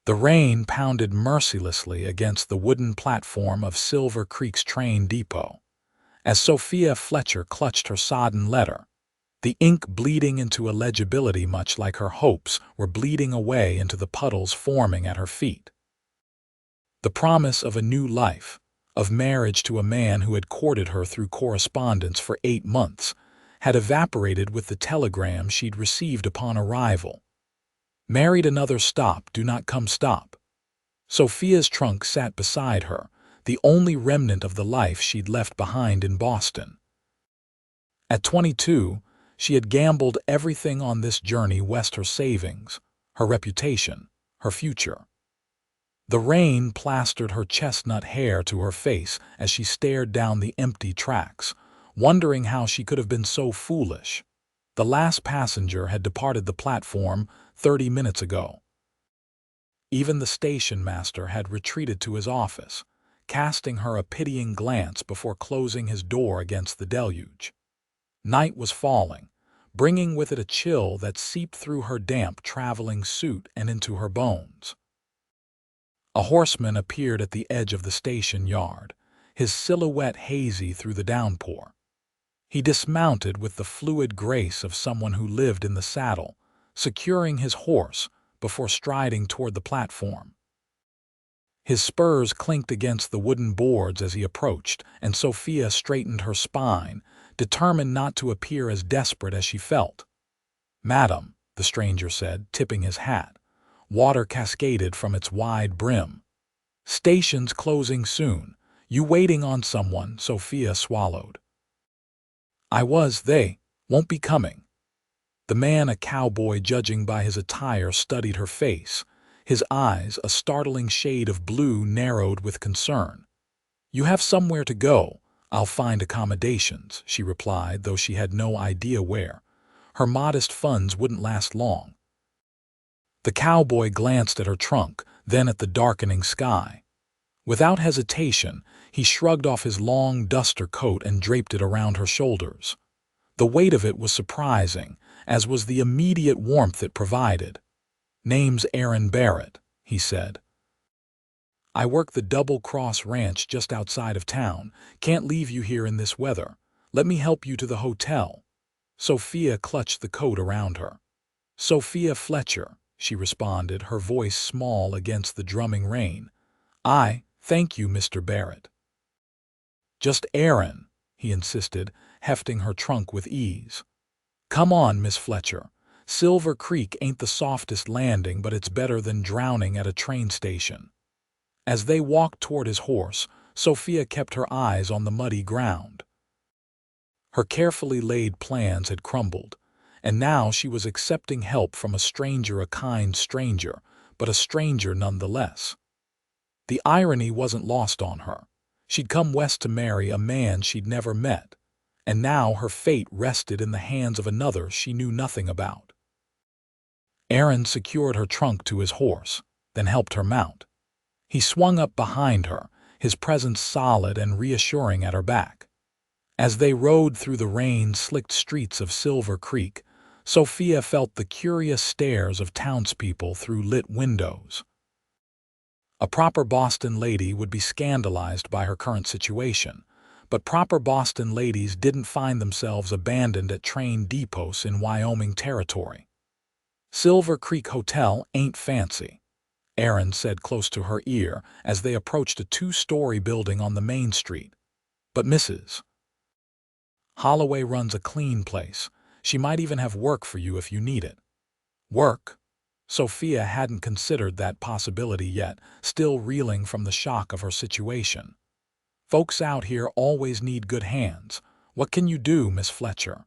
The rain pounded mercilessly against the wooden platform of Silver Creek's train depot. As Sophia Fletcher clutched her sodden letter, the ink bleeding into illegibility much like her hopes were bleeding away into the puddles forming at her feet. The promise of a new life, of marriage to a man who had courted her through correspondence for 8 months, had evaporated with the telegram she'd received upon arrival. Married another stop, do not come stop. Sophia's trunk sat beside her, the only remnant of the life she'd left behind in Boston. At 22, she had gambled everything on this journey west: her savings, her reputation, her future. The rain plastered her chestnut hair to her face as she stared down the empty tracks, wondering how she could have been so foolish. The last passenger had departed the platform 30 minutes ago. Even the station master had retreated to his office, casting her a pitying glance before closing his door against the deluge. Night was falling, bringing with it a chill that seeped through her damp traveling suit and into her bones. A horseman appeared at the edge of the station yard, his silhouette hazy through the downpour. He dismounted with the fluid grace of someone who lived in the saddle, securing his horse before striding toward the platform. His spurs clinked against the wooden boards as he approached, and Sophia straightened her spine, determined not to appear as desperate as she felt. "Madam," the stranger said, tipping his hat. Water cascaded from its wide brim. "Station's closing soon. You waiting on someone?" Sophia swallowed. They won't be coming." The man, a cowboy judging by his attire, studied her face. His eyes, a startling shade of blue, narrowed with concern. "You have somewhere to go. I'll find accommodations," she replied, though she had no idea where. Her modest funds wouldn't last long. The cowboy glanced at her trunk, then at the darkening sky. Without hesitation, he shrugged off his long duster coat and draped it around her shoulders. The weight of it was surprising, as was the immediate warmth it provided. "Name's Aaron Barrett," he said. "I work the Double Cross Ranch just outside of town. Can't leave you here in this weather. Let me help you to the hotel." Sophia clutched the coat around her. "Sophia Fletcher," she responded, her voice small against the drumming rain. Thank you, Mr. Barrett." "Just Aaron," he insisted, hefting her trunk with ease. "Come on, Miss Fletcher. Silver Creek ain't the softest landing, but it's better than drowning at a train station." As they walked toward his horse, Sophia kept her eyes on the muddy ground. Her carefully laid plans had crumbled, and now she was accepting help from a stranger, a kind stranger, but a stranger nonetheless. The irony wasn't lost on her. She'd come west to marry a man she'd never met, and now her fate rested in the hands of another she knew nothing about. Aaron secured her trunk to his horse, then helped her mount. He swung up behind her, his presence solid and reassuring at her back. As they rode through the rain-slicked streets of Silver Creek, Sophia felt the curious stares of townspeople through lit windows. A proper Boston lady would be scandalized by her current situation, but proper Boston ladies didn't find themselves abandoned at train depots in Wyoming territory. "Silver Creek Hotel ain't fancy," Aaron said close to her ear as they approached a 2-story building on the main street. "But Mrs. Holloway runs a clean place. She might even have work for you if you need it." "Work?" Sophia hadn't considered that possibility yet, still reeling from the shock of her situation. "Folks out here always need good hands. What can you do, Miss Fletcher?"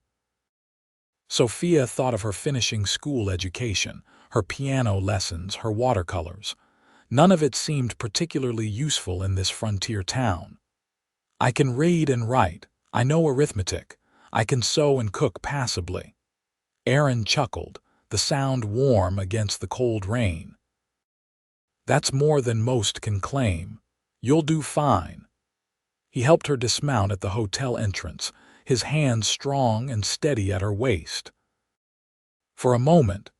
Sophia thought of her finishing school education, her piano lessons, her watercolors. None of it seemed particularly useful in this frontier town. "I can read and write. I know arithmetic. I can sew and cook passably." Aaron chuckled, the sound warm against the cold rain. "That's more than most can claim. You'll do fine." He helped her dismount at the hotel entrance, his hands strong and steady at her waist. For a moment,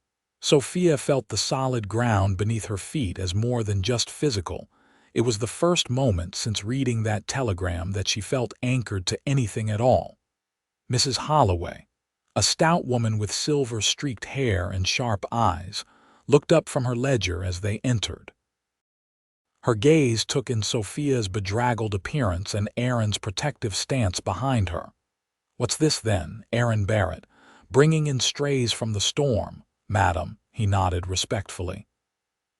Sophia felt the solid ground beneath her feet as more than just physical. It was the first moment since reading that telegram that she felt anchored to anything at all. Mrs. Holloway, a stout woman with silver-streaked hair and sharp eyes, looked up from her ledger as they entered. Her gaze took in Sophia's bedraggled appearance and Aaron's protective stance behind her. "What's this, then, Aaron Barrett? Bringing in strays from the storm, madam," he nodded respectfully.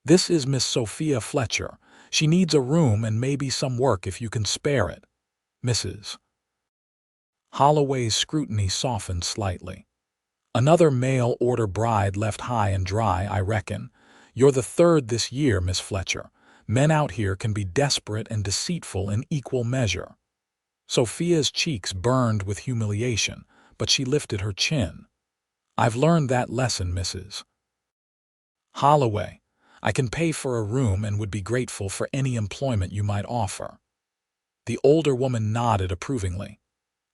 "This is Miss Sophia Fletcher. She needs a room and maybe some work if you can spare it." Mrs. Holloway's scrutiny softened slightly. "Another mail-order bride left high and dry, I reckon. You're the third this year, Miss Fletcher. Men out here can be desperate and deceitful in equal measure." Sophia's cheeks burned with humiliation, but she lifted her chin. "I've learned that lesson, Mrs. Holloway. I can pay for a room and would be grateful for any employment you might offer." The older woman nodded approvingly.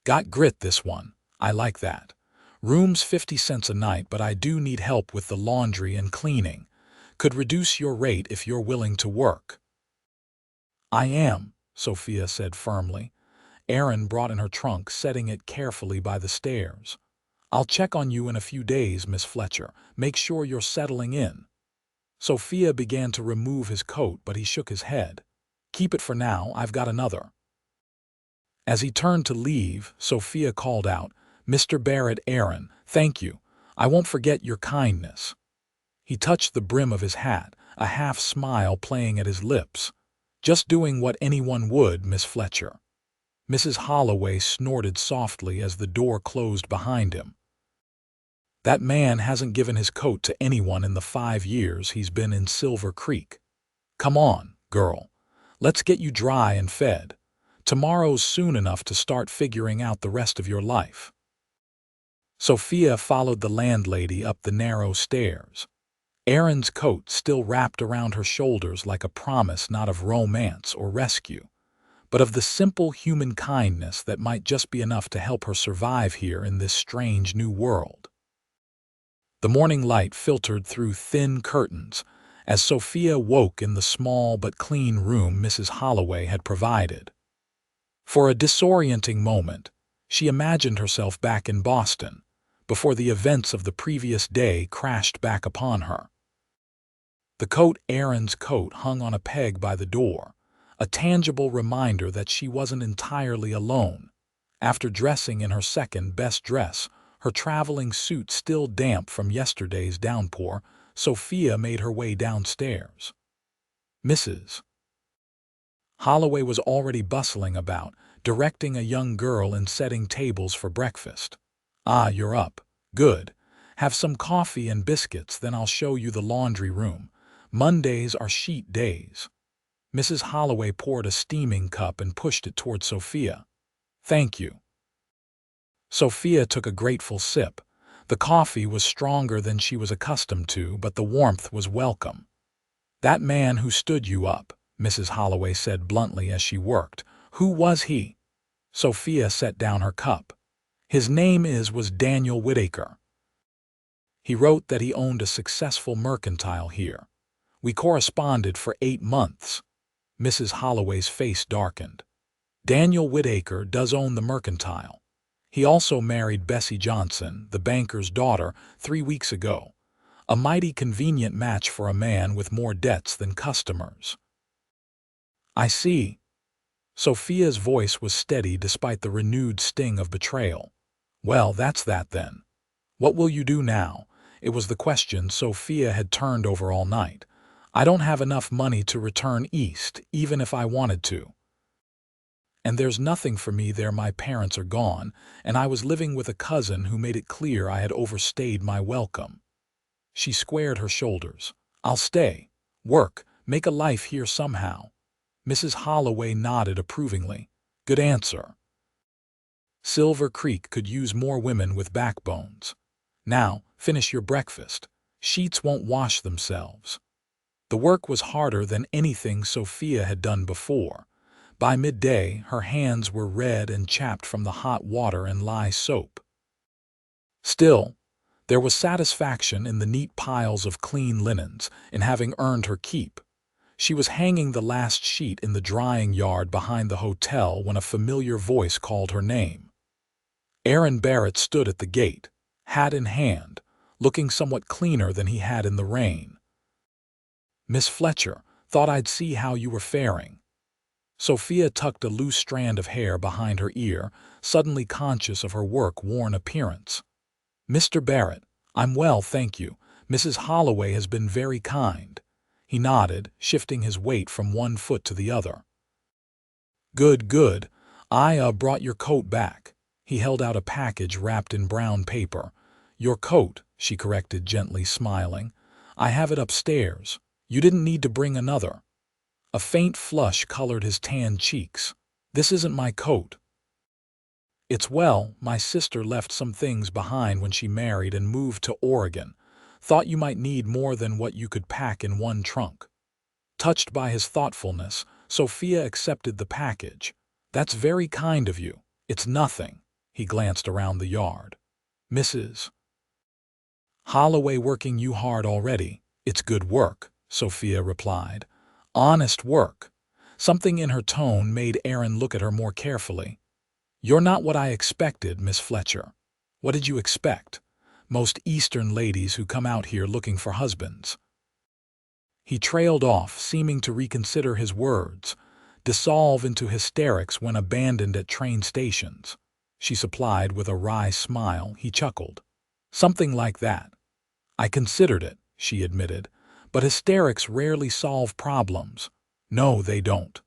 "Got grit, this one. I like that. Room's 50 cents a night, but I do need help with the laundry and cleaning. Could reduce your rate if you're willing to work." "I am," Sophia said firmly. Aaron brought in her trunk, setting it carefully by the stairs. "I'll check on you in a few days, Miss Fletcher. Make sure you're settling in." Sophia began to remove his coat, but he shook his head. "Keep it for now, I've got another." As he turned to leave, Sophia called out, "Mr. Barrett, Aaron, thank you. I won't forget your kindness." He touched the brim of his hat, a half-smile playing at his lips. "Just doing what anyone would, Miss Fletcher." Mrs. Holloway snorted softly as the door closed behind him. "That man hasn't given his coat to anyone in the 5 years he's been in Silver Creek. Come on, girl. Let's get you dry and fed. Tomorrow's soon enough to start figuring out the rest of your life." Sophia followed the landlady up the narrow stairs. Aaron's coat still wrapped around her shoulders like a promise not of romance or rescue, but of the simple human kindness that might just be enough to help her survive here in this strange new world. The morning light filtered through thin curtains as Sophia woke in the small but clean room Mrs. Holloway had provided. For a disorienting moment, she imagined herself back in Boston, before the events of the previous day crashed back upon her. The coat, Aaron's coat, hung on a peg by the door, a tangible reminder that she wasn't entirely alone. After dressing in her second-best dress, her traveling suit still damp from yesterday's downpour, Sophia made her way downstairs. Mrs. Holloway was already bustling about, directing a young girl and setting tables for breakfast. "Ah, you're up. Good. Have some coffee and biscuits, then I'll show you the laundry room. Mondays are sheet days." Mrs. Holloway poured a steaming cup and pushed it toward Sophia. "Thank you." Sophia took a grateful sip. The coffee was stronger than she was accustomed to, but the warmth was welcome. "That man who stood you up," Mrs. Holloway said bluntly as she worked. "Who was he?" Sophia set down her cup. "His name was Daniel Whitaker. He wrote that he owned a successful mercantile here. We corresponded for 8 months. Mrs. Holloway's face darkened. "Daniel Whitaker does own the mercantile. He also married Bessie Johnson, the banker's daughter, 3 weeks ago. A mighty convenient match for a man with more debts than customers." "I see." Sophia's voice was steady despite the renewed sting of betrayal. "Well, that's that then. What will you do now?" It was the question Sophia had turned over all night. "I don't have enough money to return east, even if I wanted to. And there's nothing for me there. My parents are gone, and I was living with a cousin who made it clear I had overstayed my welcome." She squared her shoulders. "I'll stay, work, make a life here somehow." Mrs. Holloway nodded approvingly. "Good answer. Silver Creek could use more women with backbones. Now, finish your breakfast. Sheets won't wash themselves." The work was harder than anything Sophia had done before. By midday, her hands were red and chapped from the hot water and lye soap. Still, There was satisfaction in the neat piles of clean linens, in having earned her keep. She was hanging the last sheet in the drying yard behind the hotel when a familiar voice called her name. Aaron Barrett stood at the gate, hat in hand, looking somewhat cleaner than he had in the rain. "Miss Fletcher, thought I'd see how you were faring." Sophia tucked a loose strand of hair behind her ear, suddenly conscious of her work-worn appearance. "Mr. Barrett, I'm well, thank you. Mrs. Holloway has been very kind." He nodded, shifting his weight from one foot to the other. "Good, good. I brought your coat back." He held out a package wrapped in brown paper. "Your coat," she corrected gently, smiling. "I have it upstairs. You didn't need to bring another." A faint flush colored his tanned cheeks. "This isn't my coat." "It's well, my sister left some things behind when she married and moved to Oregon. Thought you might need more than what you could pack in one trunk." Touched by his thoughtfulness, Sophia accepted the package. "That's very kind of you. It's nothing." He glanced around the yard. "Mrs. Holloway working you hard already." "It's good work," Sophia replied. "Honest work." Something in her tone made Aaron look at her more carefully. "You're not what I expected, Miss Fletcher." "What did you expect?" "Most Eastern ladies who come out here looking for husbands." He trailed off, seeming to reconsider his words, dissolve into hysterics when abandoned at train stations. She supplied with a wry smile. He chuckled. "Something like that." "I considered it," she admitted, "but hysterics rarely solve problems." "No, they don't."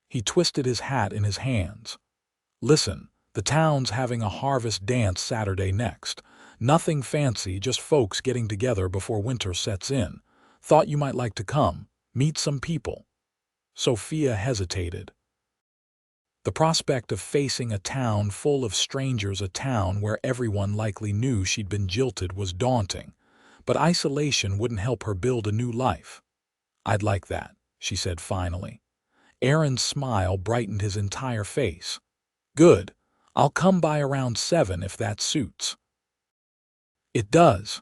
He twisted his hat in his hands. "Listen, the town's having a harvest dance Saturday next. Nothing fancy, just folks getting together before winter sets in. Thought you might like to come, meet some people." Sophia hesitated. The prospect of facing a town full of strangers, a town where everyone likely knew she'd been jilted, was daunting, but isolation wouldn't help her build a new life. "I'd like that," she said finally. Aaron's smile brightened his entire face. "Good. I'll come by around 7 if that suits." "It does."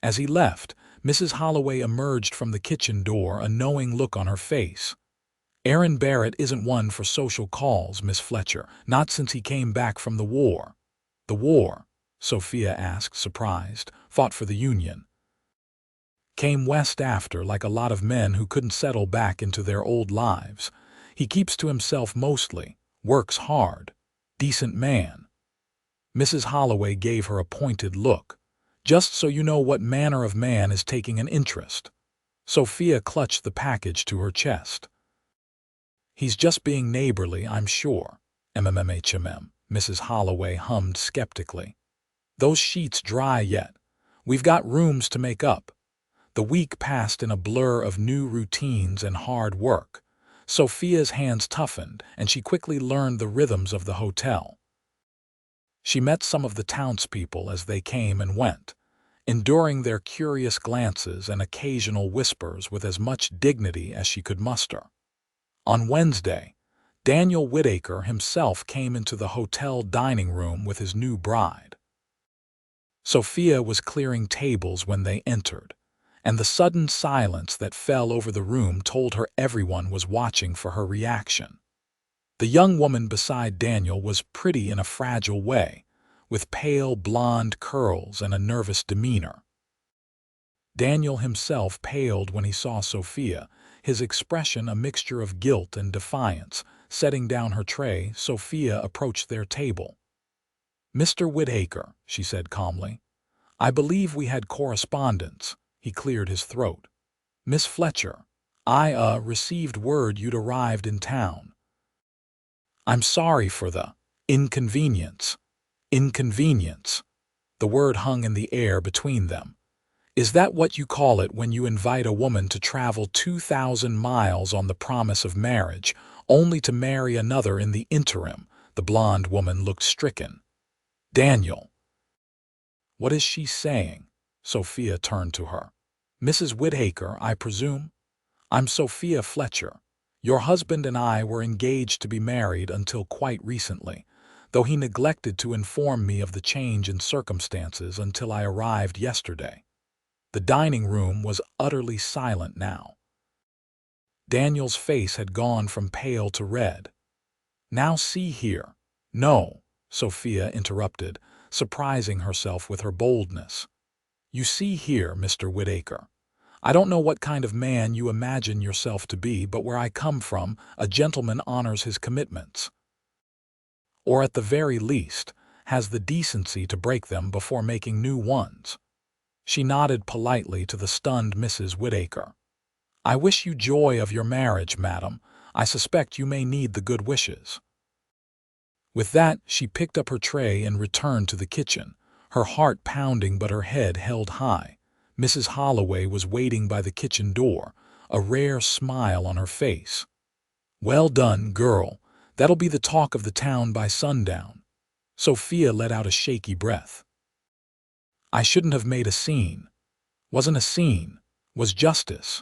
As he left, Mrs. Holloway emerged from the kitchen door, a knowing look on her face. "Aaron Barrett isn't one for social calls, Miss Fletcher, not since he came back from the war." "The war?" Sophia asked, surprised. "Fought for the Union." "Came west after, like a lot of men who couldn't settle back into their old lives. He keeps to himself mostly, works hard. Decent man." Mrs. Holloway gave her a pointed look. "Just so you know what manner of man is taking an interest." Sophia clutched the package to her chest. "He's just being neighborly, I'm sure." Mrs. Holloway hummed skeptically. "Those sheets dry yet? We've got rooms to make up." The week passed in a blur of new routines and hard work. Sophia's hands toughened, and she quickly learned the rhythms of the hotel. She met some of the townspeople as they came and went, enduring their curious glances and occasional whispers with as much dignity as she could muster. On Wednesday, Daniel Whitaker himself came into the hotel dining room with his new bride. Sophia was clearing tables when they entered, and the sudden silence that fell over the room told her everyone was watching for her reaction. The young woman beside Daniel was pretty in a fragile way, with pale blonde curls and a nervous demeanor. Daniel himself paled when he saw Sophia, his expression a mixture of guilt and defiance. Setting down her tray, Sophia approached their table. "Mr. Whitaker," she said calmly, "I believe we had correspondence." He cleared his throat. "Miss Fletcher, I received word you'd arrived in town. I'm sorry for the inconvenience." Inconvenience. The word hung in the air between them. "Is that what you call it when you invite a woman to travel 2,000 miles on the promise of marriage, only to marry another in the interim?" The blonde woman looked stricken. "Daniel." "What is she saying?" Sophia turned to her. "Mrs. Whitaker, I presume?" "I'm Sophia Fletcher. Your husband and I were engaged to be married until quite recently. though he neglected to inform me of the change in circumstances until I arrived yesterday. The dining room was utterly silent now. Daniel's face had gone from pale to red. "Now see here." "No," Sophia interrupted, surprising herself with her boldness. "You see here, Mr. Whittaker. I don't know what kind of man you imagine yourself to be, but where I come from, a gentleman honors his commitments. Or at the very least, has the decency to break them before making new ones." She nodded politely to the stunned Mrs. Whittaker. "I wish you joy of your marriage, madam. I suspect you may need the good wishes." With that, she picked up her tray and returned to the kitchen, her heart pounding but her head held high. Mrs. Holloway was waiting by the kitchen door, a rare smile on her face. "Well done, girl. That'll be the talk of the town by sundown." Sophia let out a shaky breath. "I shouldn't have made a scene." "Wasn't a scene. Was justice."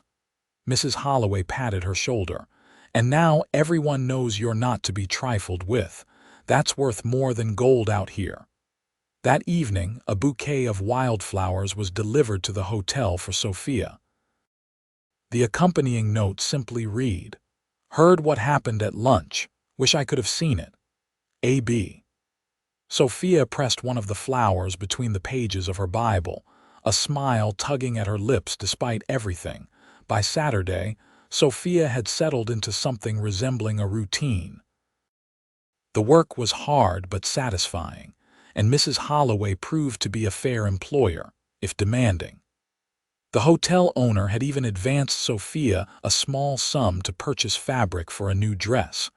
Mrs. Holloway patted her shoulder. "And now everyone knows you're not to be trifled with. That's worth more than gold out here." That evening, a bouquet of wildflowers was delivered to the hotel for Sophia. The accompanying note simply read, "Heard what happened at lunch. Wish I could have seen it. A.B." Sophia pressed one of the flowers between the pages of her Bible, a smile tugging at her lips despite everything. By Saturday, Sophia had settled into something resembling a routine. The work was hard but satisfying, and Mrs. Holloway proved to be a fair employer, if demanding. The hotel owner had even advanced Sophia a small sum to purchase fabric for a new dress,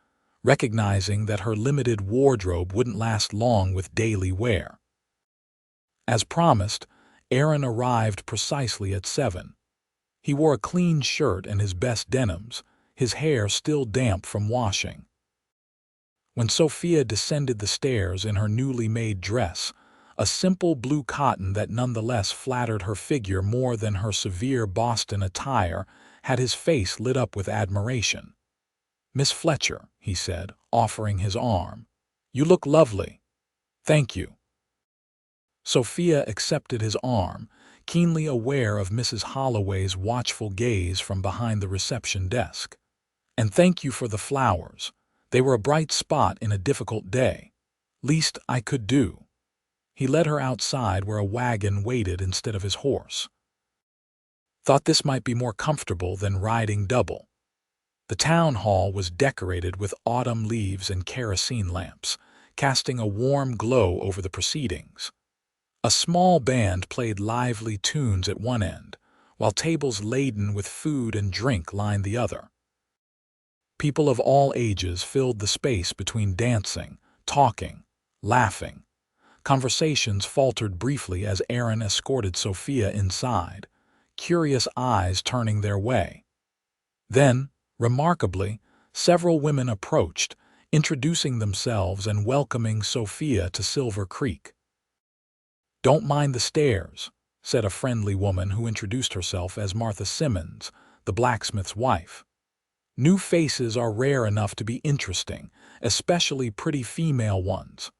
recognizing that her limited wardrobe wouldn't last long with daily wear. As promised, Aaron arrived precisely at 7. He wore a clean shirt and his best denims, his hair still damp from washing. When Sophia descended the stairs in her newly made dress, a simple blue cotton that nonetheless flattered her figure more than her severe Boston attire, had his face lit up with admiration. "Miss Fletcher," he said, offering his arm. "You look lovely." "Thank you." Sophia accepted his arm, keenly aware of Mrs. Holloway's watchful gaze from behind the reception desk. "And thank you for the flowers. They were a bright spot in a difficult day. Least I could do." He led her outside where a wagon waited instead of his horse. "Thought this might be more comfortable than riding double." The town hall was decorated with autumn leaves and kerosene lamps, casting a warm glow over the proceedings. A small band played lively tunes at one end, while tables laden with food and drink lined the other. People of all ages filled the space between dancing, talking, laughing. Conversations faltered briefly as Aaron escorted Sophia inside, curious eyes turning their way. Then, remarkably, several women approached, introducing themselves and welcoming Sophia to Silver Creek. "Don't mind the stairs," said a friendly woman who introduced herself as Martha Simmons, the blacksmith's wife. "New faces are rare enough to be interesting, especially pretty female ones."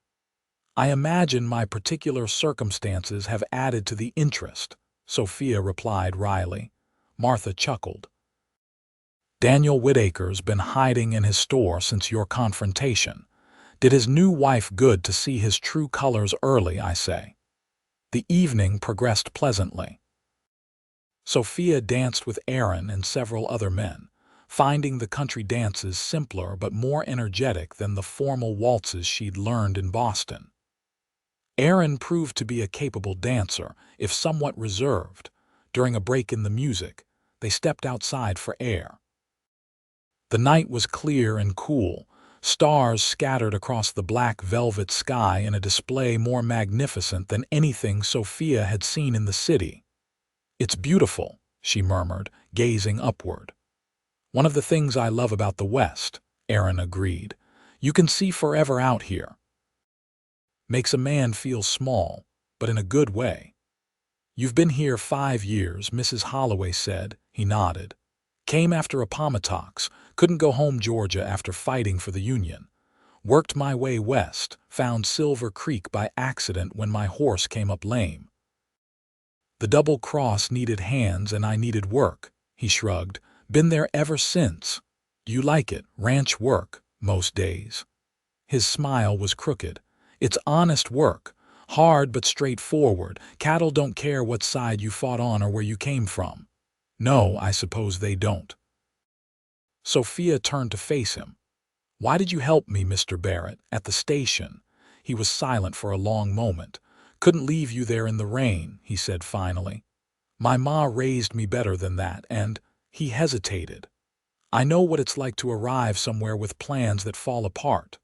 "I imagine my particular circumstances have added to the interest," Sophia replied wryly. Martha chuckled. "Daniel Whittaker's been hiding in his store since your confrontation. Did his new wife good to see his true colors early, I say." The evening progressed pleasantly. Sophia danced with Aaron and several other men, finding the country dances simpler but more energetic than the formal waltzes she'd learned in Boston. Aaron proved to be a capable dancer, if somewhat reserved. During a break in the music, they stepped outside for air. The night was clear and cool, stars scattered across the black velvet sky in a display more magnificent than anything Sophia had seen in the city. "It's beautiful," she murmured, gazing upward. "One of the things I love about the West," Aaron agreed. "You can see forever out here. Makes a man feel small, but in a good way." "You've been here 5 years, Mrs. Holloway said." He nodded. "Came after Appomattox, couldn't go home Georgia after fighting for the Union. Worked my way west, found Silver Creek by accident when my horse came up lame. The double cross needed hands and I needed work, he shrugged. Been there ever since. You like it, ranch work, most days. His smile was crooked. It's honest work, hard but straightforward. Cattle don't care what side you fought on or where you came from. No, I suppose they don't. Sophia turned to face him. Why did you help me, Mr. Barrett, at the station? He was silent for a long moment. Couldn't leave you there in the rain, he said finally. My ma raised me better than that, and he hesitated. I know what it's like to arrive somewhere with plans that fall apart.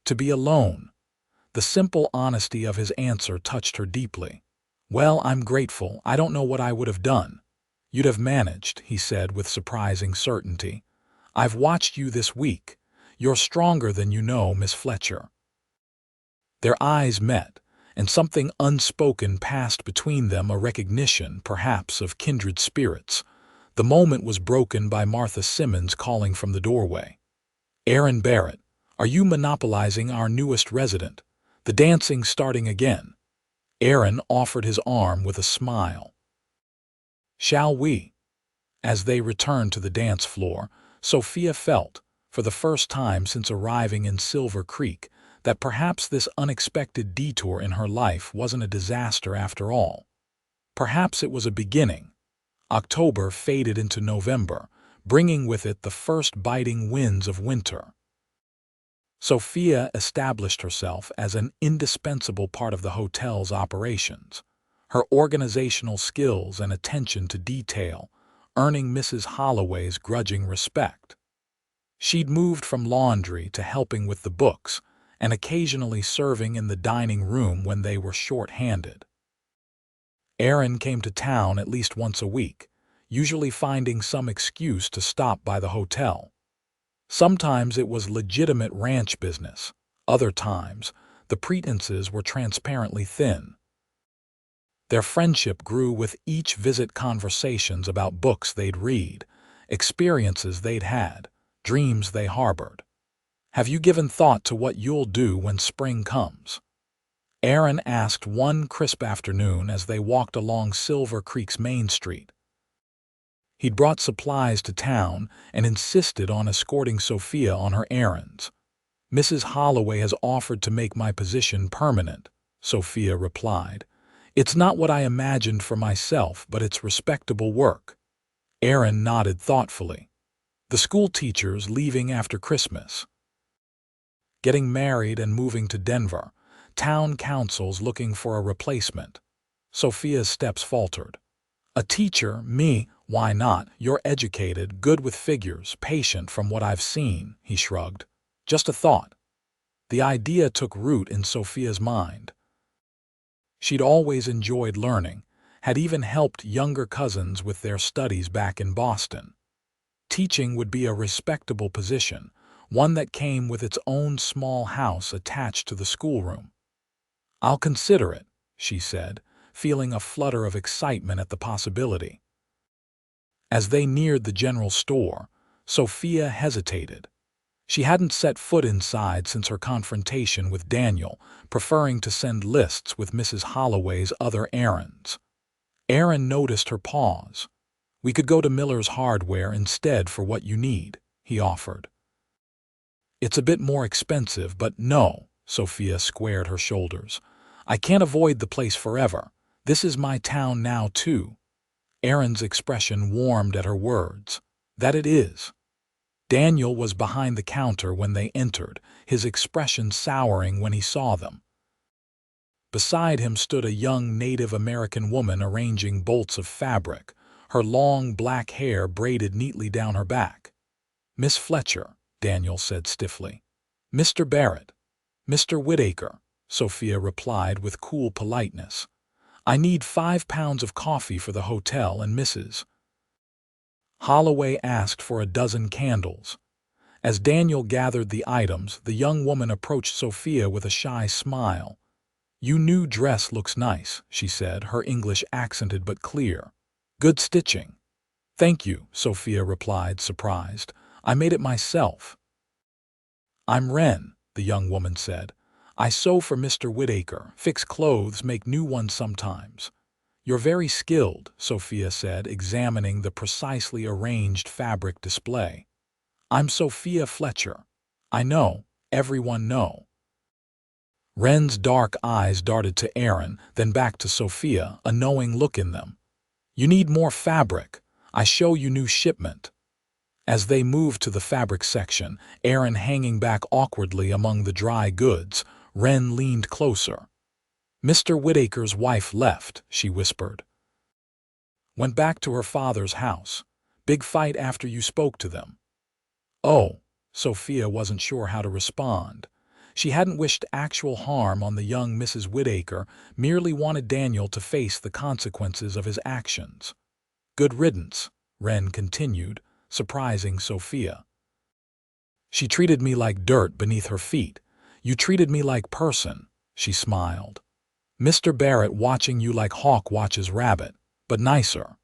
To be alone. The simple honesty of his answer touched her deeply. Well, I'm grateful. I don't know what I would have done. You'd have managed, he said with surprising certainty. I've watched you this week. You're stronger than you know, Miss Fletcher. Their eyes met, and something unspoken passed between them, a recognition, perhaps, of kindred spirits. The moment was broken by Martha Simmons calling from the doorway. Aaron Barrett, are you monopolizing our newest resident? The dancing's starting again. Aaron offered his arm with a smile. Shall we? As they returned to the dance floor, Sophia felt, for the first time since arriving in Silver Creek, that perhaps this unexpected detour in her life wasn't a disaster after all. Perhaps it was a beginning. October faded into November, bringing with it the first biting winds of winter. Sophia established herself as an indispensable part of the hotel's operations. Her organizational skills and attention to detail earning Mrs. Holloway's grudging respect. She'd moved from laundry to helping with the books, and occasionally serving in the dining room when they were short-handed. Aaron came to town at least once a week, usually finding some excuse to stop by the hotel. Sometimes it was legitimate ranch business. Other times, the pretenses were transparently thin. Their friendship grew with each visit, conversations about books they'd read, experiences they'd had, dreams they harbored. Have you given thought to what you'll do when spring comes? Aaron asked one crisp afternoon as they walked along Silver Creek's Main Street. He'd brought supplies to town and insisted on escorting Sophia on her errands. Mrs. Holloway has offered to make my position permanent, Sophia replied. It's not what I imagined for myself, but it's respectable work. Aaron nodded thoughtfully. The school teacher's leaving after Christmas. Getting married and moving to Denver. Town council's looking for a replacement. Sophia's steps faltered. A teacher, me, why not? You're educated, good with figures, patient from what I've seen, he shrugged. Just a thought. The idea took root in Sophia's mind. She'd always enjoyed learning, had even helped younger cousins with their studies back in Boston. Teaching would be a respectable position, one that came with its own small house attached to the schoolroom. I'll consider it, she said, feeling a flutter of excitement at the possibility. As they neared the general store, Sophia hesitated. She hadn't set foot inside since her confrontation with Daniel, preferring to send lists with Mrs. Holloway's other errands. Aaron noticed her pause. We could go to Miller's Hardware instead for what you need, he offered. It's a bit more expensive, but no, Sophia squared her shoulders. I can't avoid the place forever. This is my town now, too. Aaron's expression warmed at her words. That it is. Daniel was behind the counter when they entered, his expression souring when he saw them. Beside him stood a young Native American woman arranging bolts of fabric, her long black hair braided neatly down her back. Miss Fletcher, Daniel said stiffly. Mr. Barrett. Mr. Whittaker, Sophia replied with cool politeness. I need 5 pounds of coffee for the hotel and Mrs. Holloway asked for a dozen candles. As Daniel gathered the items, the young woman approached Sophia with a shy smile. Your new dress looks nice, she said, her English accented but clear. Good stitching. Thank you, Sophia replied, surprised. I made it myself. I'm Wren, the young woman said. I sew for Mr. Whittaker, fix clothes, make new ones sometimes. You're very skilled, Sophia said, examining the precisely arranged fabric display. I'm Sophia Fletcher. I know, everyone know. Wren's dark eyes darted to Aaron, then back to Sophia, a knowing look in them. You need more fabric. I show you new shipment. As they moved to the fabric section, Aaron hanging back awkwardly among the dry goods, Wren leaned closer. Mr. Whittaker's wife left, she whispered. Went back to her father's house. Big fight after you spoke to them. Oh, Sophia wasn't sure how to respond. She hadn't wished actual harm on the young Mrs. Whittaker, merely wanted Daniel to face the consequences of his actions. Good riddance, Wren continued, surprising Sophia. She treated me like dirt beneath her feet. You treated me like person, she smiled. Mr. Barrett watching you like hawk watches rabbit, but nicer.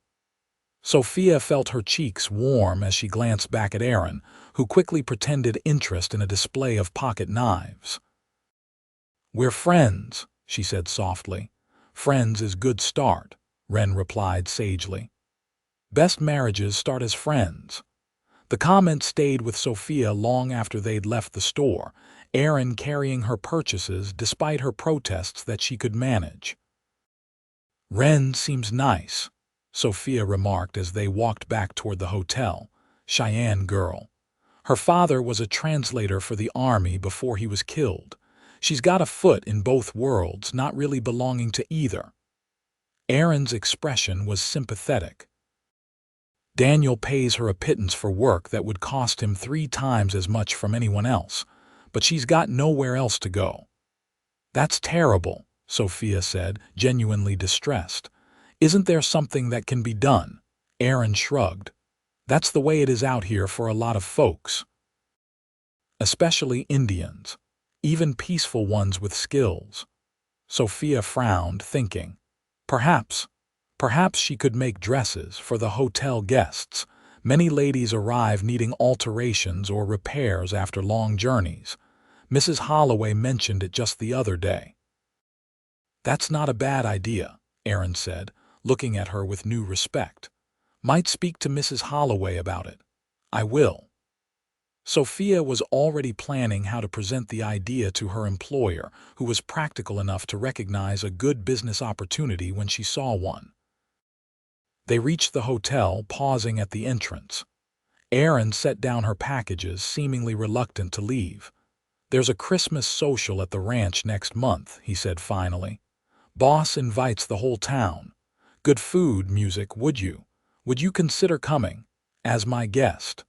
Sophia felt her cheeks warm as she glanced back at Aaron, who quickly pretended interest in a display of pocket knives. We're friends, she said softly. Friends is good start, Wren replied sagely. Best marriages start as friends. The comment stayed with Sophia long after they'd left the store, Aaron carrying her purchases despite her protests that she could manage. Wren seems nice, Sophia remarked as they walked back toward the hotel. Cheyenne girl. Her father was a translator for the army before he was killed. She's got a foot in both worlds, not really belonging to either. Aaron's expression was sympathetic. Daniel pays her a pittance for work that would cost him 3 times as much from anyone else, but she's got nowhere else to go. That's terrible, Sophia said, genuinely distressed. Isn't there something that can be done? Aaron shrugged. That's the way it is out here for a lot of folks. Especially Indians, even peaceful ones with skills. Sophia frowned, thinking, Perhaps she could make dresses for the hotel guests. Many ladies arrive needing alterations or repairs after long journeys. Mrs. Holloway mentioned it just the other day. That's not a bad idea, Aaron said, looking at her with new respect. Might speak to Mrs. Holloway about it. I will. Sophia was already planning how to present the idea to her employer, who was practical enough to recognize a good business opportunity when she saw one. They reached the hotel, pausing at the entrance. Aaron set down her packages, seemingly reluctant to leave. There's a Christmas social at the ranch next month, he said finally. Boss invites the whole town. Good food, music, would you consider coming as my guest?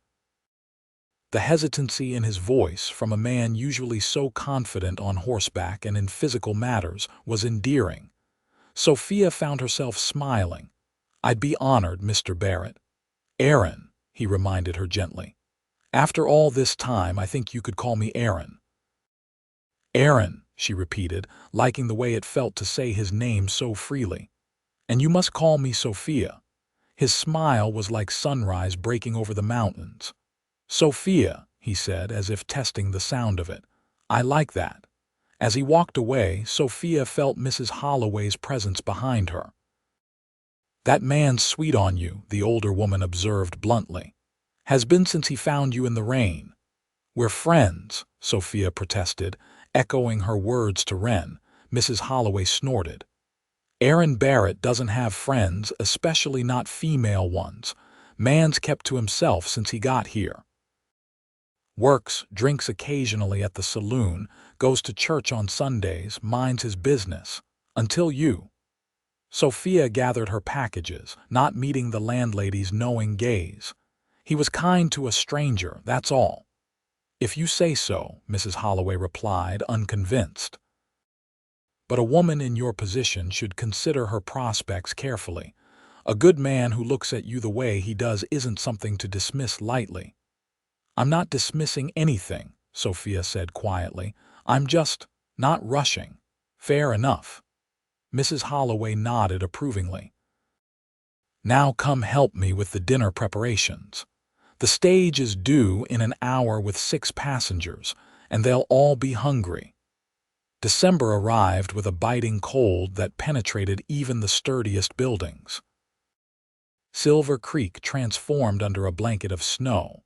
The hesitancy in his voice, from a man usually so confident on horseback and in physical matters, was endearing. Sophia found herself smiling. I'd be honored, Mr. Barrett. Aaron, he reminded her gently. After all this time, I think you could call me Aaron. Aaron, she repeated, liking the way it felt to say his name so freely. And you must call me Sophia. His smile was like sunrise breaking over the mountains. Sophia, he said, as if testing the sound of it. I like that. As he walked away, Sophia felt Mrs. Holloway's presence behind her. That man's sweet on you, the older woman observed bluntly. Has been since he found you in the rain. We're friends, Sophia protested, echoing her words to Wren. Mrs. Holloway snorted. Aaron Barrett doesn't have friends, especially not female ones. Man's kept to himself since he got here. Works, drinks occasionally at the saloon, goes to church on Sundays, minds his business. Until you. Sophia gathered her packages, not meeting the landlady's knowing gaze. He was kind to a stranger, that's all. If you say so, Mrs. Holloway replied, unconvinced. But a woman in your position should consider her prospects carefully. A good man who looks at you the way he does isn't something to dismiss lightly. I'm not dismissing anything, Sophia said quietly. I'm just not rushing. Fair enough. Mrs. Holloway nodded approvingly. Now come help me with the dinner preparations. The stage is due in an hour with 6 passengers, and they'll all be hungry. December arrived with a biting cold that penetrated even the sturdiest buildings. Silver Creek transformed under a blanket of snow,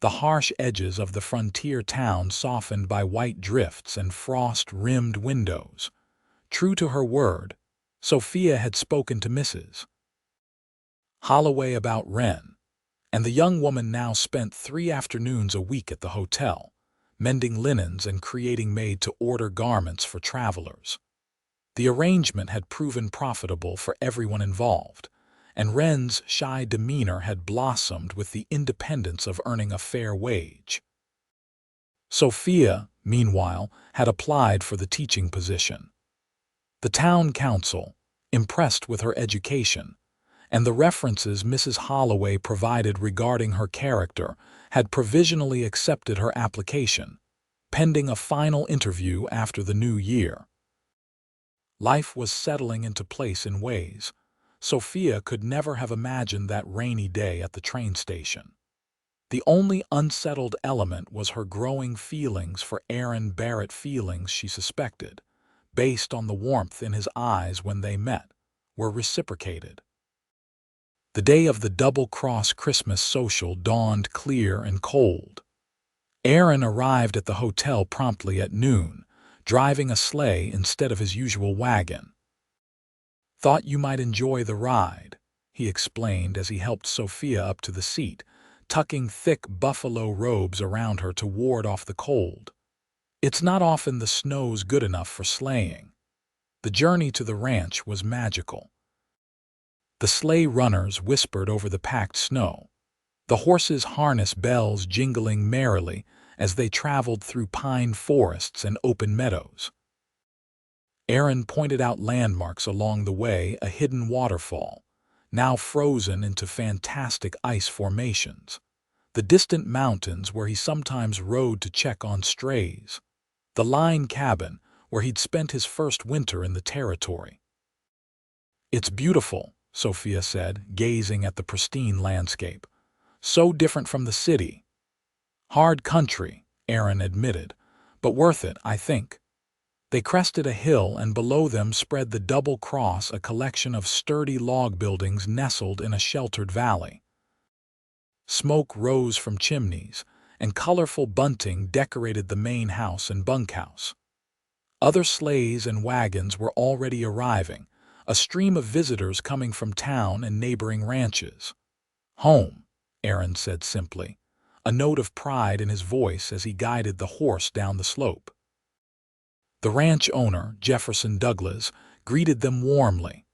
the harsh edges of the frontier town softened by white drifts and frost-rimmed windows. True to her word, Sophia had spoken to Mrs. Holloway about Wren, and the young woman now spent 3 afternoons a week at the hotel, mending linens and creating made-to-order garments for travelers. The arrangement had proven profitable for everyone involved, and Wren's shy demeanor had blossomed with the independence of earning a fair wage. Sophia, meanwhile, had applied for the teaching position. The town council, impressed with her education, and the references Mrs. Holloway provided regarding her character, had provisionally accepted her application, pending a final interview after the new year. Life was settling into place in ways Sophia could never have imagined that rainy day at the train station. The only unsettled element was her growing feelings for Aaron Barrett, feelings she suspected, based on the warmth in his eyes when they met, were reciprocated. The day of the double-cross Christmas social dawned clear and cold. Aaron arrived at the hotel promptly at noon, driving a sleigh instead of his usual wagon. "Thought you might enjoy the ride," he explained as he helped Sophia up to the seat, tucking thick buffalo robes around her to ward off the cold. "It's not often the snow's good enough for sleighing." The journey to the ranch was magical. The sleigh runners whispered over the packed snow, the horses' harness bells jingling merrily as they traveled through pine forests and open meadows. Aaron pointed out landmarks along the way, a hidden waterfall, now frozen into fantastic ice formations, the distant mountains where he sometimes rode to check on strays, the line cabin where he'd spent his first winter in the territory. "It's beautiful," Sophia said, gazing at the pristine landscape. "So different from the city." "Hard country," Aaron admitted, "but worth it, I think." They crested a hill, and below them spread the Double Cross, a collection of sturdy log buildings nestled in a sheltered valley. Smoke rose from chimneys, and colorful bunting decorated the main house and bunkhouse. Other sleighs and wagons were already arriving, a stream of visitors coming from town and neighboring ranches. "Home," Aaron said simply, a note of pride in his voice as he guided the horse down the slope. The ranch owner, Jefferson Douglas, greeted them warmly.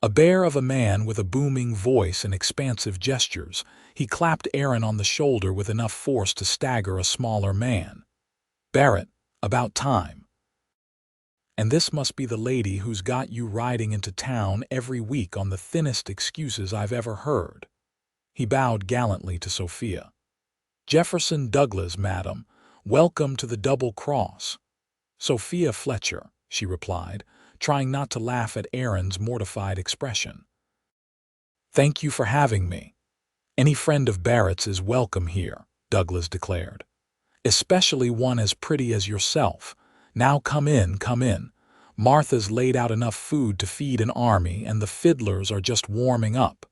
A bear of a man with a booming voice and expansive gestures, he clapped Aaron on the shoulder with enough force to stagger a smaller man. "Barrett, about time. And this must be the lady who's got you riding into town every week on the thinnest excuses I've ever heard." He bowed gallantly to Sophia. "Jefferson Douglas, madam. Welcome to the Double Cross." "Sophia Fletcher," she replied, trying not to laugh at Aaron's mortified expression. "Thank you for having me. Any friend of Barrett's is welcome here," Douglas declared. "Especially one as pretty as yourself. Now come in, come in. Martha's laid out enough food to feed an army, and the fiddlers are just warming up."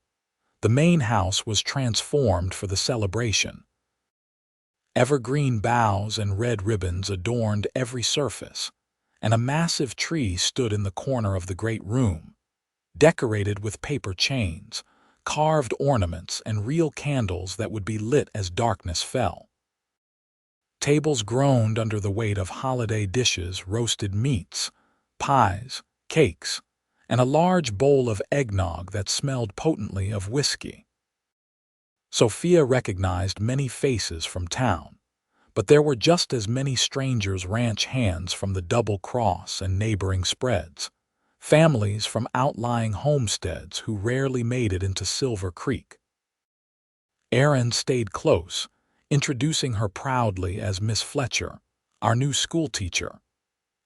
The main house was transformed for the celebration. Evergreen boughs and red ribbons adorned every surface, and a massive tree stood in the corner of the great room, decorated with paper chains, carved ornaments, and real candles that would be lit as darkness fell. Tables groaned under the weight of holiday dishes, roasted meats, pies, cakes, and a large bowl of eggnog that smelled potently of whiskey. Sophia recognized many faces from town, but there were just as many strangers' ranch hands from the Double Cross and neighboring spreads, families from outlying homesteads who rarely made it into Silver Creek. Aaron stayed close, introducing her proudly as Miss Fletcher, our new schoolteacher,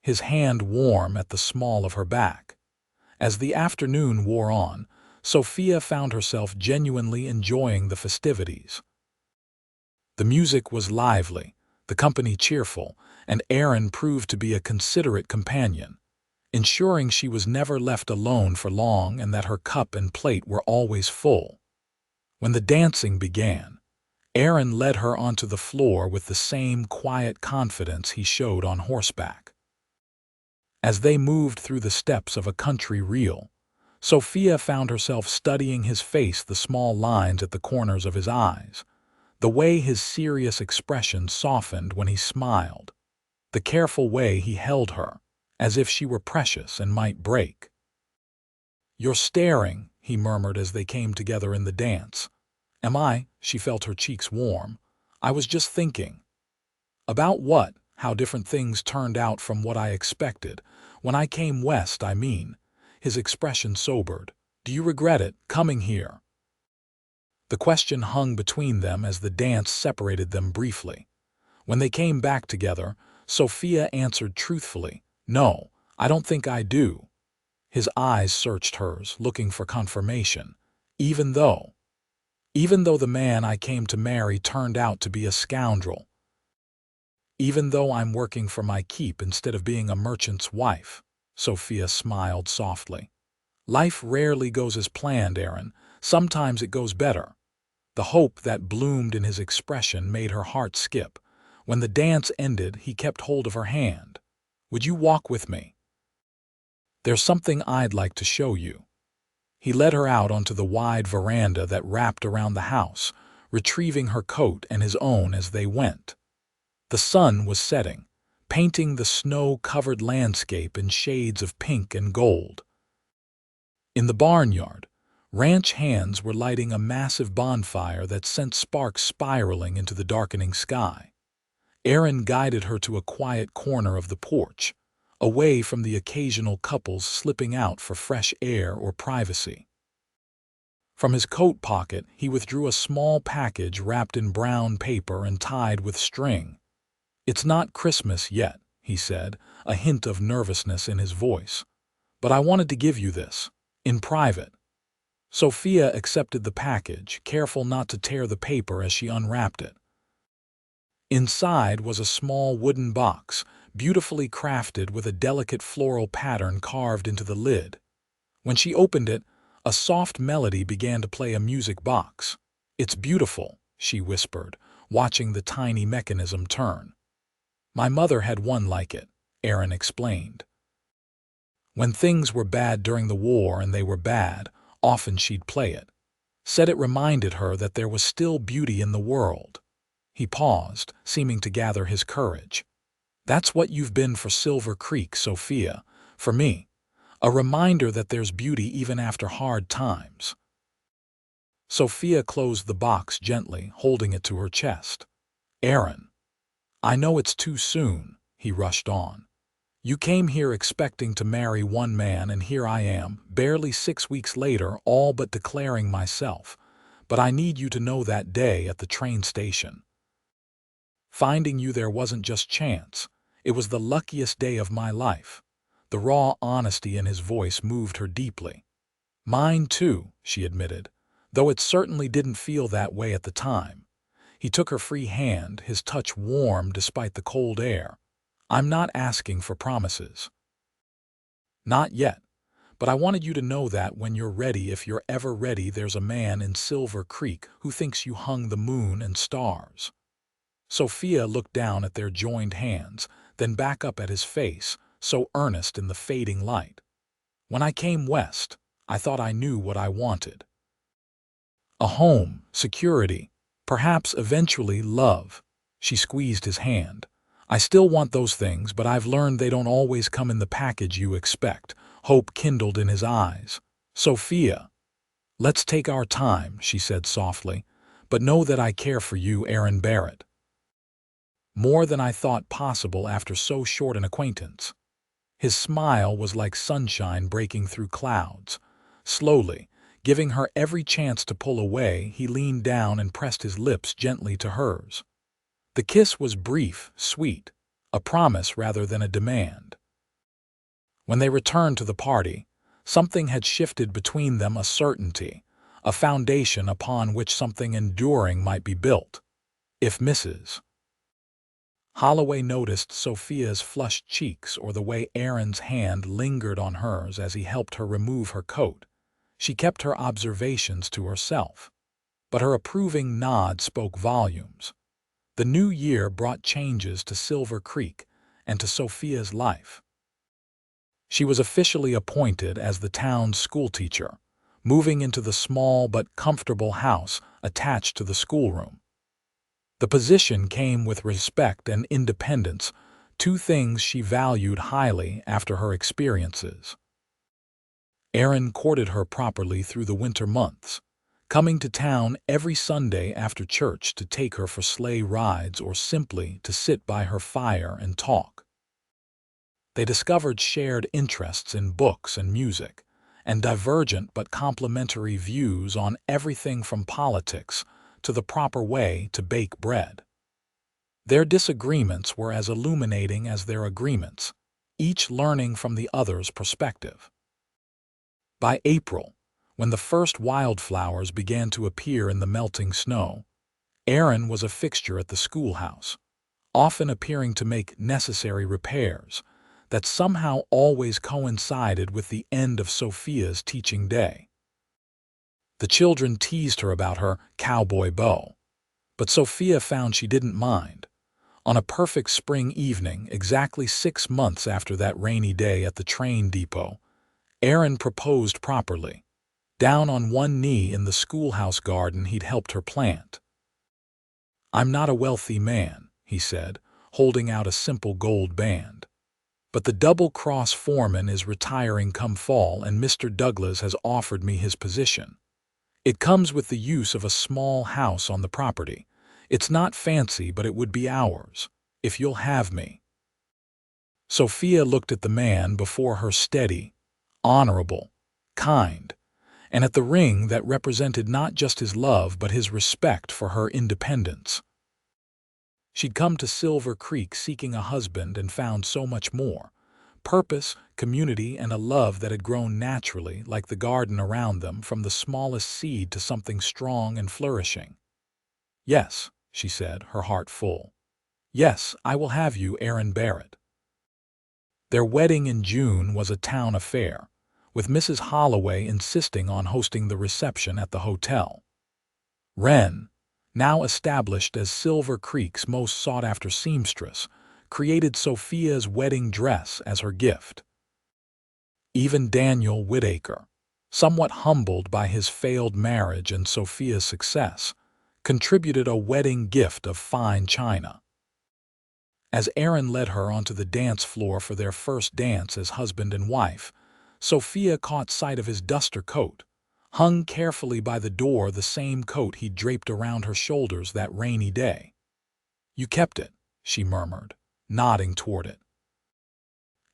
his hand warm at the small of her back. As the afternoon wore on, Sophia found herself genuinely enjoying the festivities. The music was lively, the company cheerful, and Aaron proved to be a considerate companion, ensuring she was never left alone for long and that her cup and plate were always full. When the dancing began, Aaron led her onto the floor with the same quiet confidence he showed on horseback. As they moved through the steps of a country reel, Sophia found herself studying his face, the small lines at the corners of his eyes, the way his serious expression softened when he smiled, the careful way he held her, as if she were precious and might break. "You're staring," he murmured as they came together in the dance. "Am I?" She felt her cheeks warm. "I was just thinking." "About what?" "How different things turned out from what I expected. When I came west, I mean." His expression sobered. "Do you regret it, coming here?" The question hung between them as the dance separated them briefly. When they came back together, Sophia answered truthfully, "No, I don't think I do." His eyes searched hers, looking for confirmation. Even though the man I came to marry turned out to be a scoundrel. Even though I'm working for my keep instead of being a merchant's wife." Sophia smiled softly. "Life rarely goes as planned, Aaron. Sometimes it goes better." The hope that bloomed in his expression made her heart skip. When the dance ended, he kept hold of her hand. "Would you walk with me? There's something I'd like to show you." He led her out onto the wide veranda that wrapped around the house, retrieving her coat and his own as they went. The sun was setting, painting the snow-covered landscape in shades of pink and gold. In the barnyard, ranch hands were lighting a massive bonfire that sent sparks spiraling into the darkening sky. Aaron guided her to a quiet corner of the porch, away from the occasional couples slipping out for fresh air or privacy. From his coat pocket, he withdrew a small package wrapped in brown paper and tied with string. "It's not Christmas yet," he said, a hint of nervousness in his voice. "But I wanted to give you this, in private." Sophia accepted the package, careful not to tear the paper as she unwrapped it. Inside was a small wooden box, beautifully crafted with a delicate floral pattern carved into the lid. When she opened it, a soft melody began to play a music box. "It's beautiful," she whispered, watching the tiny mechanism turn. "My mother had one like it," Aaron explained. "When things were bad during the war and they were bad, often she'd play it. Said it reminded her that there was still beauty in the world." He paused, seeming to gather his courage. "That's what you've been for Silver Creek, Sophia. For me. A reminder that there's beauty even after hard times." Sophia closed the box gently, holding it to her chest. "Aaron, I know it's too soon," he rushed on. "You came here expecting to marry one man, and here I am, barely 6 weeks later, all but declaring myself. But I need you to know that day at the train station. Finding you there wasn't just chance. It was the luckiest day of my life." The raw honesty in his voice moved her deeply. "Mine too," she admitted, "though it certainly didn't feel that way at the time." He took her free hand, his touch warm despite the cold air. "I'm not asking for promises. Not yet. But I wanted you to know that when you're ready, if you're ever ready, there's a man in Silver Creek who thinks you hung the moon and stars." Sophia looked down at their joined hands, then back up at his face, so earnest in the fading light. "When I came west, I thought I knew what I wanted. A home, security, perhaps eventually love." She squeezed his hand. "I still want those things, but I've learned they don't always come in the package you expect." Hope kindled in his eyes. "Sophia, let's take our time," she said softly, "but know that I care for you, Aaron Barrett. More than I thought possible after so short an acquaintance." His smile was like sunshine breaking through clouds. Slowly, giving her every chance to pull away, he leaned down and pressed his lips gently to hers. The kiss was brief, sweet, a promise rather than a demand. When they returned to the party, something had shifted between them, a certainty, a foundation upon which something enduring might be built. If Mrs. Holloway noticed Sophia's flushed cheeks or the way Aaron's hand lingered on hers as he helped her remove her coat. She kept her observations to herself, but her approving nod spoke volumes. The new year brought changes to Silver Creek and to Sophia's life. She was officially appointed as the town's schoolteacher, moving into the small but comfortable house attached to the schoolroom. The position came with respect and independence, two things she valued highly after her experiences. Aaron courted her properly through the winter months, coming to town every Sunday after church to take her for sleigh rides or simply to sit by her fire and talk. They discovered shared interests in books and music, and divergent but complementary views on everything from politics to the proper way to bake bread. Their disagreements were as illuminating as their agreements, each learning from the other's perspective. By April, when the first wildflowers began to appear in the melting snow, Aaron was a fixture at the schoolhouse, often appearing to make necessary repairs that somehow always coincided with the end of Sophia's teaching day. The children teased her about her cowboy bow, but Sophia found she didn't mind. On a perfect spring evening, exactly 6 months after that rainy day at the train depot, Aaron proposed properly, down on one knee in the schoolhouse garden he'd helped her plant. "I'm not a wealthy man," he said, holding out a simple gold band. "But the double-cross foreman is retiring come fall, and Mr. Douglas has offered me his position. It comes with the use of a small house on the property. It's not fancy, but it would be ours, if you'll have me." Sophia looked at the man before her, steady, honorable, kind, and at the ring that represented not just his love but his respect for her independence. She'd come to Silver Creek seeking a husband and found so much more: purpose, community, and a love that had grown naturally, like the garden around them, from the smallest seed to something strong and flourishing. "Yes," she said, her heart full. "Yes, I will have you, Aaron Barrett." Their wedding in June was a town affair, with Mrs. Holloway insisting on hosting the reception at the hotel. Wren, now established as Silver Creek's most sought-after seamstress, created Sophia's wedding dress as her gift. Even Daniel Whitaker, somewhat humbled by his failed marriage and Sophia's success, contributed a wedding gift of fine china. As Aaron led her onto the dance floor for their first dance as husband and wife, Sophia caught sight of his duster coat, hung carefully by the door, the same coat he'd draped around her shoulders that rainy day. "You kept it," she murmured, nodding toward it.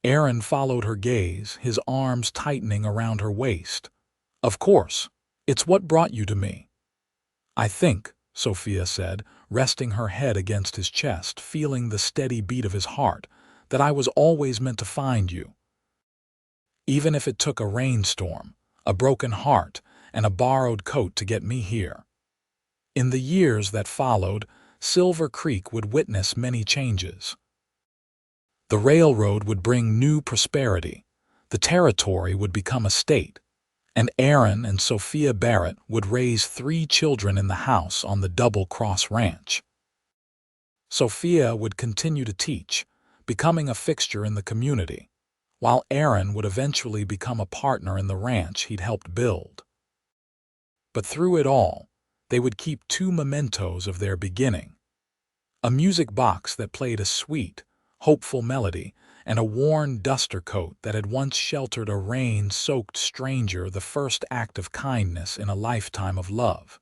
Aaron followed her gaze, his arms tightening around her waist. "Of course, it's what brought you to me." "I think," Sophia said, resting her head against his chest, feeling the steady beat of his heart, "that I was always meant to find you. Even if it took a rainstorm, a broken heart, and a borrowed coat to get me here." In the years that followed, Silver Creek would witness many changes. The railroad would bring new prosperity, the territory would become a state, and Aaron and Sophia Barrett would raise 3 children in the house on the Double Cross Ranch. Sophia would continue to teach, becoming a fixture in the community, while Aaron would eventually become a partner in the ranch he'd helped build. But through it all, they would keep 2 mementos of their beginning: a music box that played a sweet, hopeful melody, and a worn duster coat that had once sheltered a rain-soaked stranger, the first act of kindness in a lifetime of love.